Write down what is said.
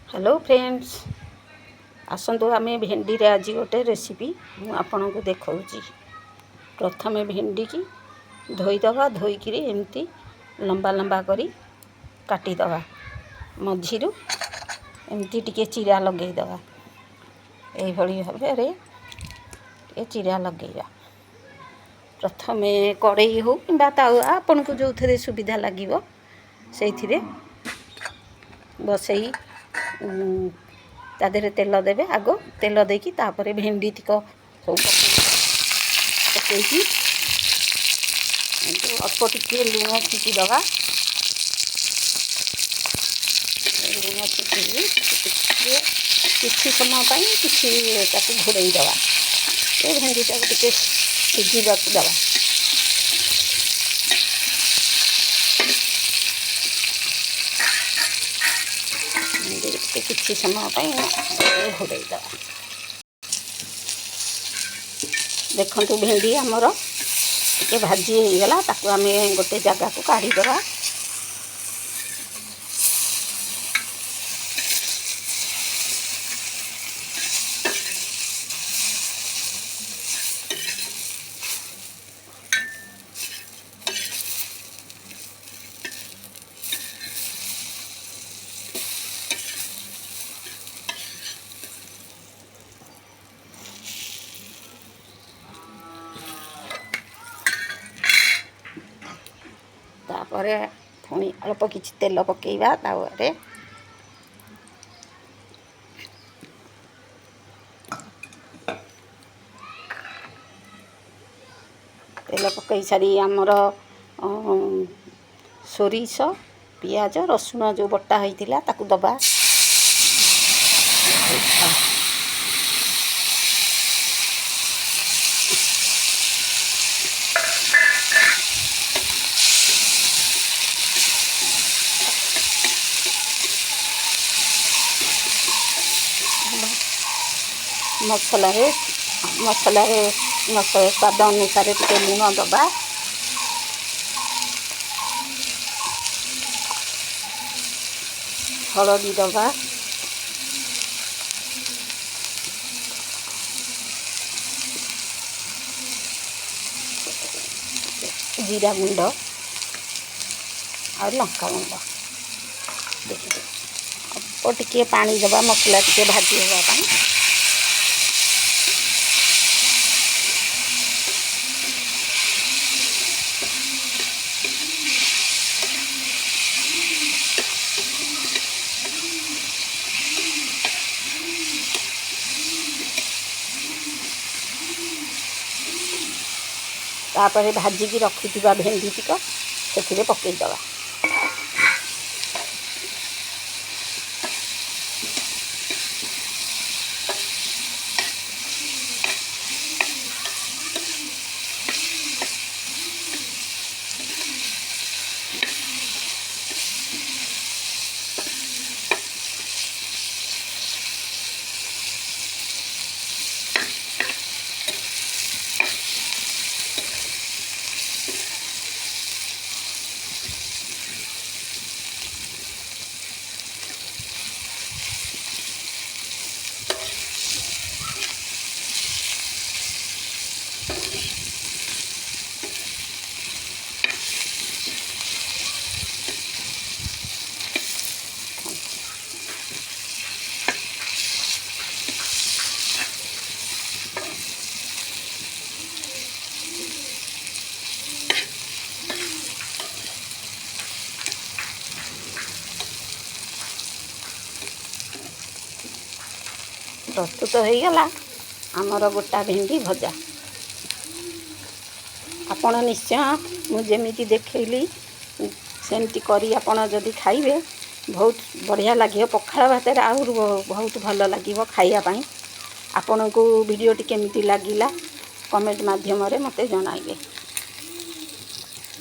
Hello friends, आसतु आम भेंडी रे आज गोटे रेसिपी आपको देखा। प्रथम भेंडी की धोईदवा, धोईकी एमती लंबा लंबा करी काटिदवा, मझीरु एमती टिके चिरा लगेदवा। यही भाव में चिरा लगेगा। प्रथम कड़ई हो कि तावा आपन को जो थे सुविधा लगे से बसई तादेह तेल देवे। आग तेल देकी तापर भेंडी तिक सब पकईकी अल्प टिके लुण छीटिदवा। लुण छीटिकी किसी समय कि घोड़ई दवा। भेंडी टाक टिके सिझा दवा। किसी समय घोड़ई दवा। देखु भेंडी आमर टे भाजी होगला, ताकू आम गोटे जगह को काढ़ीदवा। तापर पुणी अल्प किछि तेल पकेइबा तावरे। तेल पकई सारी आमर सोरिष, पियाज, रसुण जो बटा होइतिला ताकू दबा। मसला स्वाद अनुसार टे लुण दबा। हलदी दबा। जीरा गुंड और लंका गुंड देखिए अल्प टिके पानी दबा। मसला टिके भाजी होगा। तापर भाजिकी रखिथिबा भेंडी तिक से पकईदवा। प्रस्तुत हो गला आमर गोटा भेंडी भजा। आपण निश्चय मुझे देखली सेमती करी आपण जदि खाइबे बहुत बढ़िया लगे। पखाड़ भात आहुर बहुत भल लगे खाइबा। आपण को वीडियोटी केमिति लागिला कमेंट माध्यम रे मते जणाइबे।